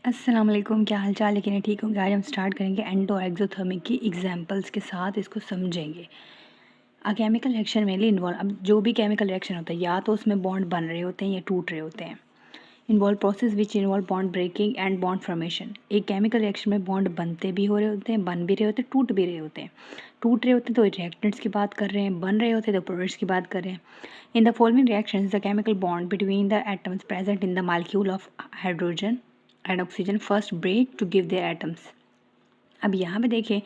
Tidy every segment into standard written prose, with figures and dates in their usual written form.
अस्सलाम वालेकुम, क्या हाल चाल। लेकिन ठीक होंगे। आज हम स्टार्ट करेंगे एंडो एक्सोथर्मिक की एग्जांपल्स के साथ, इसको समझेंगे। A chemical reaction mainly involve, अब जो भी केमिकल रिएक्शन होता है या तो उसमें बॉन्ड बन रहे होते हैं या टूट रहे होते हैं। Involve process which involve bond breaking and bond formation. एक केमिकल रिएक्शन में बॉन्ड बनते भी हो रहे होते हैं, बन भी रहे होते हैं, टूट भी रहे होते हैं। टूट रहे होते हैं तो रिएक्टेंट्स की बात कर रहे हैं, बन रहे होते हैं तो प्रोडक्ट्स की बात कर रहे हैं। In the following reactions the chemical bond between the atoms present in the molecule of hydrogen and oxygen first break to give their atoms. अब यहाँ पे देखें,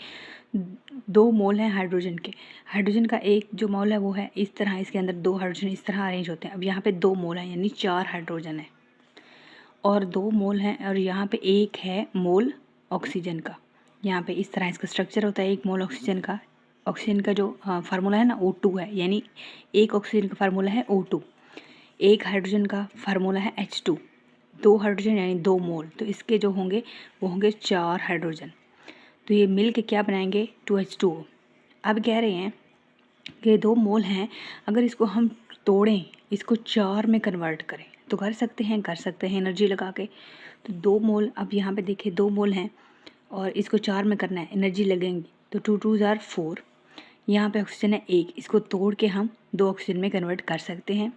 दो मोल हैं हाइड्रोजन के। हाइड्रोजन का एक जो मोल है वो है इस तरह, इसके अंदर दो हाइड्रोजन इस तरह अरेंज होते हैं। अब यहाँ पे दो मोल हैं यानी 4 हाइड्रोजन है और 2 मोल हैं, और यहाँ पे एक है मोल ऑक्सीजन का। यहाँ पे इस तरह इसका स्ट्रक्चर होता है। एक मोल ऑक्सीजन का, ऑक्सीजन का जो फार्मूला है ना O2 है, यानी एक ऑक्सीजन का फार्मूला है O2। एक हाइड्रोजन का फार्मूला है H2। 2 हाइड्रोजन यानी 2 मोल, तो इसके जो होंगे वो होंगे 4 हाइड्रोजन। तो ये मिल के क्या बनाएंगे 2H2O। अब कह रहे हैं कि 2 मोल हैं, अगर इसको हम तोड़ें, इसको 4 में कन्वर्ट करें तो कर सकते हैं एनर्जी लगा के। तो 2 मोल, अब यहाँ पे देखिए 2 मोल हैं और इसको 4 में करना है, एनर्जी लगेंगी। तो 2 2 आर 4। यहाँ पे ऑक्सीजन है 1, इसको तोड़ के हम 2 ऑक्सीजन में कन्वर्ट कर सकते हैं।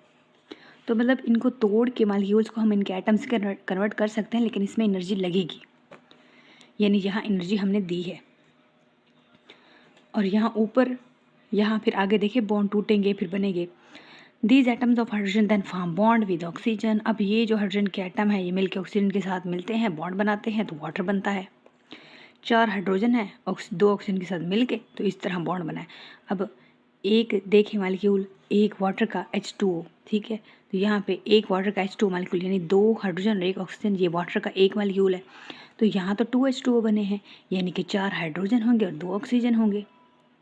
तो मतलब इनको तोड़ के मॉलिक्यूल्स को हम इनके एटम्स कन्वर्ट कर सकते हैं, लेकिन इसमें एनर्जी लगेगी, यानी यहाँ एनर्जी हमने दी है। और यहाँ ऊपर, यहाँ फिर आगे देखिए बॉन्ड टूटेंगे फिर बनेंगे। These atoms of hydrogen then form bond with oxygen. अब ये जो हाइड्रोजन के एटम है ये मिलकर ऑक्सीजन के साथ मिलते हैं, बॉन्ड बनाते हैं, तो वाटर बनता है। 4 हाइड्रोजन है, 2 ऑक्सीजन के साथ मिलके तो इस तरह बॉन्ड बना है। अब एक देखें मॉलिक्यूल, एक वाटर का H2O, ठीक है। तो यहाँ पे एक वाटर का H2O मॉलिक्यूल, यानी 2 हाइड्रोजन और 1 ऑक्सीजन, ये वाटर का एक मॉलिक्यूल है। तो यहाँ तो 2H2O बने हैं, यानी कि 4 हाइड्रोजन होंगे और 2 ऑक्सीजन होंगे,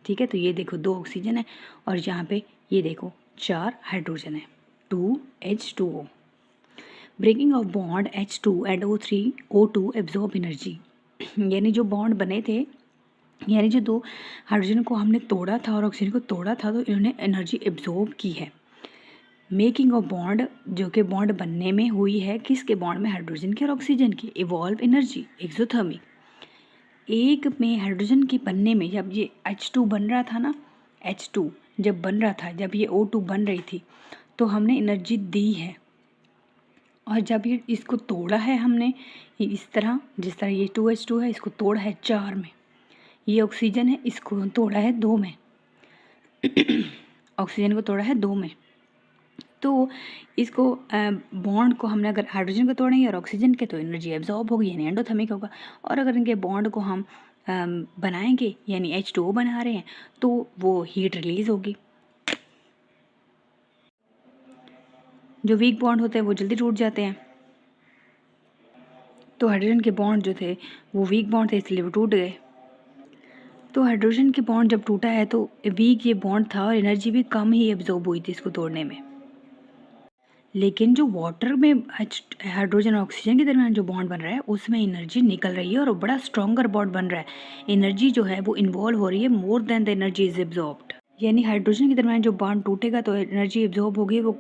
ठीक है। तो ये देखो 2 ऑक्सीजन है और यहाँ पे ये देखो 4 हाइड्रोजन है, 2H2O। Breaking of bond H2 and O2 absorb energy. यानी जो बॉन्ड बने थे, यानी जो 2 हाइड्रोजन को हमने तोड़ा था और ऑक्सीजन को तोड़ा था, तो इन्होंने एनर्जी एब्जॉर्ब की है। मेकिंग ऑफ बॉन्ड, जो कि बॉन्ड बनने में हुई है, किसके बॉन्ड में, हाइड्रोजन के और ऑक्सीजन की। Evolve energy exothermic. एक में हाइड्रोजन की बनने में, जब ये H2 बन रहा था ना, H2 जब बन रहा था, जब ये O2 बन रही थी, तो हमने एनर्जी दी है। और जब ये इसको तोड़ा है हमने इस तरह, जिस तरह ये 2H2 है, इसको तोड़ा है 4 में। ये ऑक्सीजन है, इसको तोड़ा है 2 में। ऑक्सीजन को तोड़ा है 2 में। तो इसको बॉन्ड को हमने अगर हाइड्रोजन को तोड़ेंगे और ऑक्सीजन के, तो एनर्जी एब्जॉर्ब होगी, यानी एंडोथर्मिक होगा। और अगर इनके बॉन्ड को हम बनाएंगे, यानी H2O बना रहे हैं, तो वो हीट रिलीज होगी। जो वीक बॉन्ड होते हैं वो जल्दी टूट जाते हैं। तो हाइड्रोजन के बॉन्ड जो थे वो वीक बॉन्ड थे, इसलिए वो टूट गए। तो हाइड्रोजन के बॉन्ड जब टूटा है तो वीक ये बॉन्ड था और एनर्जी भी कम ही एब्जॉर्ब हुई थी इसको तोड़ने में। लेकिन जो वाटर में हाइड्रोजन और ऑक्सीजन के दरमियान जो बॉन्ड बन रहा है, उसमें एनर्जी निकल रही है और बड़ा स्ट्रॉन्गर बॉन्ड बन रहा है। एनर्जी जो है वो इन्वॉल्व हो रही है, more than the energy is absorbed. यानी हाइड्रोजन के दरमियान जो बॉन्ड टूटेगा तो एनर्जी एब्जॉर्ब होगी, वो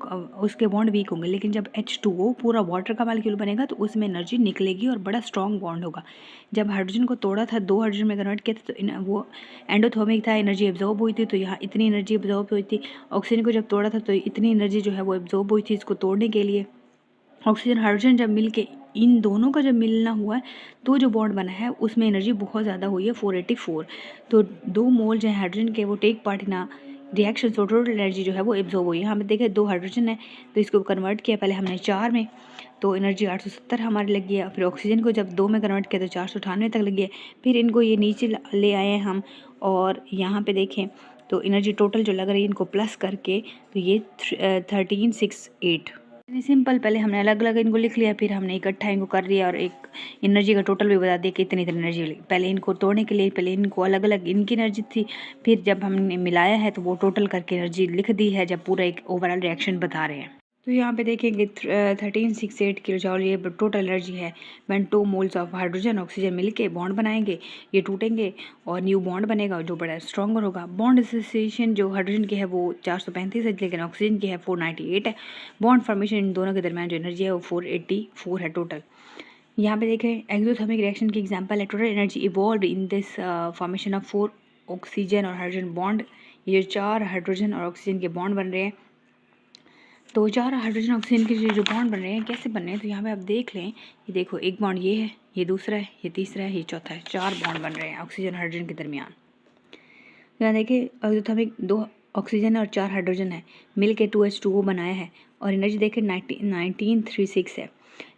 उसके बॉन्ड वीक होंगे। लेकिन जब H2O पूरा वाटर का मॉलिक्यूल बनेगा तो उसमें एनर्जी निकलेगी और बड़ा स्ट्रॉन्ग बॉन्ड होगा। जब हाइड्रोजन को तोड़ा था, 2 हाइड्रोजन में कन्वर्ट किया था, तो वो एंडोथर्मिक था, एनर्जी एब्जॉर्ब हुई थी, तो यहाँ इतनी एनर्जी एब्जॉर्ब हुई थी। ऑक्सीजन को जब तोड़ा था तो इतनी एनर्जी जो है वो एब्जॉर्ब हुई थी इसको तोड़ने के लिए। ऑक्सीजन हाइड्रोजन जब मिल के, इन दोनों का जब मिलना हुआ है, तो जो बॉन्ड बना है उसमें एनर्जी बहुत ज़्यादा हुई है, 484। तो 2 मोल जो है हाइड्रोजन के वो टेक पार्ट इन रिएक्शन, तो टोटल एनर्जी जो है वो एब्जॉर्ब हुई है। यहाँ पे देखें 2 हाइड्रोजन है तो इसको कन्वर्ट किया पहले हमने 4 में, तो एनर्जी 870 हमारी लगी है। फिर ऑक्सीजन को जब 2 में कन्वर्ट किया तो 498 तक लगी है। फिर इनको ये नीचे ले आए हैं हम, और यहाँ पे देखें तो एनर्जी टोटल जो लग रही है इनको प्लस करके, तो ये 1368। सिंपल, पहले हमने अलग अलग इनको लिख लिया, फिर हमने इकट्ठा इनको कर दिया और एक एनर्जी का टोटल भी बता दिया कि इतनी इतनी एनर्जी लगी। पहले इनको तोड़ने के लिए पहले इनको अलग अलग इनकी एनर्जी थी, फिर जब हमने मिलाया है तो वो टोटल करके एनर्जी लिख दी है, जब पूरा एक ओवरऑल रिएक्शन बता रहे हैं। तो यहाँ पे देखेंगे 1368 किलो जॉल ये टोटल एनर्जी है। When 2 moles of hydrogen oxygen मिलके बॉन्ड बनाएंगे, ये टूटेंगे और न्यू बॉन्ड बनेगा जो बड़ा स्ट्रॉन्गर होगा। बॉन्ड एसोसिएशन जो हाइड्रोजन की है वो 435 है, लेकिन ऑक्सीजन की है 498 है। बॉन्ड फॉर्मेशन इन दोनों के दरमियान जो एनर्जी है वो 484 है टोटल। यहाँ पे देखें एक्सोथर्मिक रिएक्शन की एग्जांपल है। Total energy evolve in this formation of 4 oxygen और हाइड्रोजन बॉन्ड। ये 4 हाइड्रोजन और ऑक्सीजन के बॉन्ड बन रहे हैं। तो 4 हाइड्रोजन ऑक्सीजन के जो बॉन्ड बन रहे हैं कैसे बन रहे हैं, तो यहाँ पे आप देख लें, ये देखो एक बॉन्ड ये है, ये दूसरा है, ये तीसरा है, ये चौथा है, 4 बॉन्ड बन रहे हैं ऑक्सीजन हाइड्रोजन के दरमियान। यहाँ देखिए एक्सोथर्मिक 2 ऑक्सीजन और 4 हाइड्रोजन है, मिल के 2H2O बनाया है और एनर्जी देखिए 1936 है।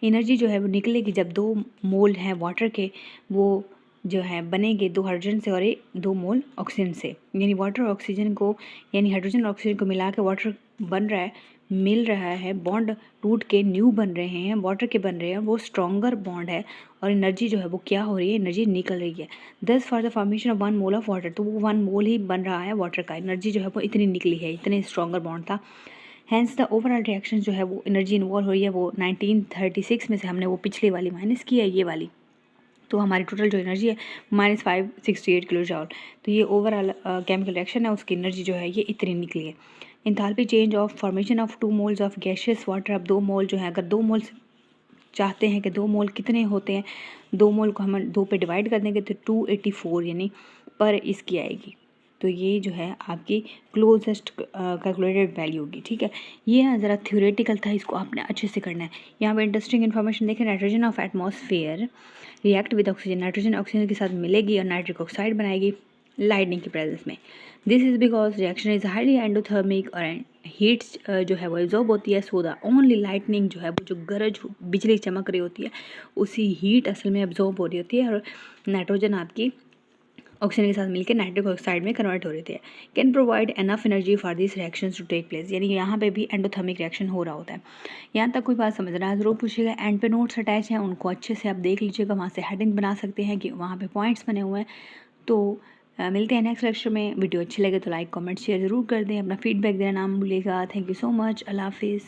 एनर्जी जो है वो निकलेगी जब 2 मोल हैं वाटर के, वो जो है बनेंगे 2 हाइड्रोजन से और 2 मोल ऑक्सीजन से। यानी वाटर और ऑक्सीजन को, यानी हाइड्रोजन और ऑक्सीजन को मिला के वाटर बन रहा है, मिल रहा है, बॉन्ड टूट के न्यू बन रहे हैं, वाटर के बन रहे हैं, वो स्ट्रॉन्गर बॉन्ड है और एनर्जी जो है वो क्या हो रही है, एनर्जी निकल रही है। दस for the formation of 1 mole of water, तो वो 1 मोल ही बन रहा है वाटर का, एनर्जी जो है वो इतनी निकली है, इतने स्ट्रॉन्गर बॉन्ड था। हैंस द ओवरऑल रिएक्शन जो है वो एनर्जी इन्वॉल्व हो रही है वो 1936 में से हमने वो पिछली वाली माइनस की है, ये वाली। तो हमारी टोटल जो एनर्जी है -568 किलो जॉल। तो ये ओवरऑल केमिकल रिएक्शन है, उसकी एनर्जी जो है ये इतनी निकली है। Enthalpy change of formation of 2 moles of gaseous water. अब 2 मोल जो है, अगर 2 मोल चाहते हैं कि 2 मोल कितने होते हैं, 2 मोल को हम 2 पे डिवाइड कर देंगे तो 284 यानी पर इसकी आएगी। तो ये जो है आपकी क्लोजेस्ट कैलकुलेटेड वैल्यू होगी। ठीक है, ये ना ज़रा थ्योरेटिकल था, इसको आपने अच्छे से करना है। यहाँ पे इंटरेस्टिंग इन्फॉर्मेशन देखें, nitrogen of atmosphere react with oxygen, nitrogen oxygen के साथ मिलेगी और नाइट्रिक ऑक्साइड बनाएगी लाइटनिंग की प्रेजेंस में। This is because reaction is highly endothermic और हीट्स जो है वो एब्जॉर्ब होती है। सो द ओनली लाइटनिंग जो है वो जो गरज बिजली चमक रही होती है उसी हीट असल में एब्जॉर्ब हो रही होती है और नाइट्रोजन आपकी ऑक्सीजन के साथ मिलकर नाइट्रिक ऑक्साइड में कन्वर्ट हो रही है। Can provide enough energy for this reactions to take place, यानी यहाँ पे भी एंडोथर्मिक रिएक्शन हो रहा होता है। यहाँ तक कोई बात समझ रहा है ज़रूर पूछिएगा। एंड पे नोट्स अटैच हैं, उनको अच्छे से आप देख लीजिएगा, वहाँ से हेडिंग बना सकते हैं कि वहाँ पे पॉइंट्स बने हुए हैं। तो मिलते हैं नेक्स्ट लेक्चर में। वीडियो अच्छी लगे तो लाइक कमेंट शेयर ज़रूर कर दें, अपना फीडबैक देना ना भूलिएगा। थैंक यू सो मच, अल्लाह हाफिज़।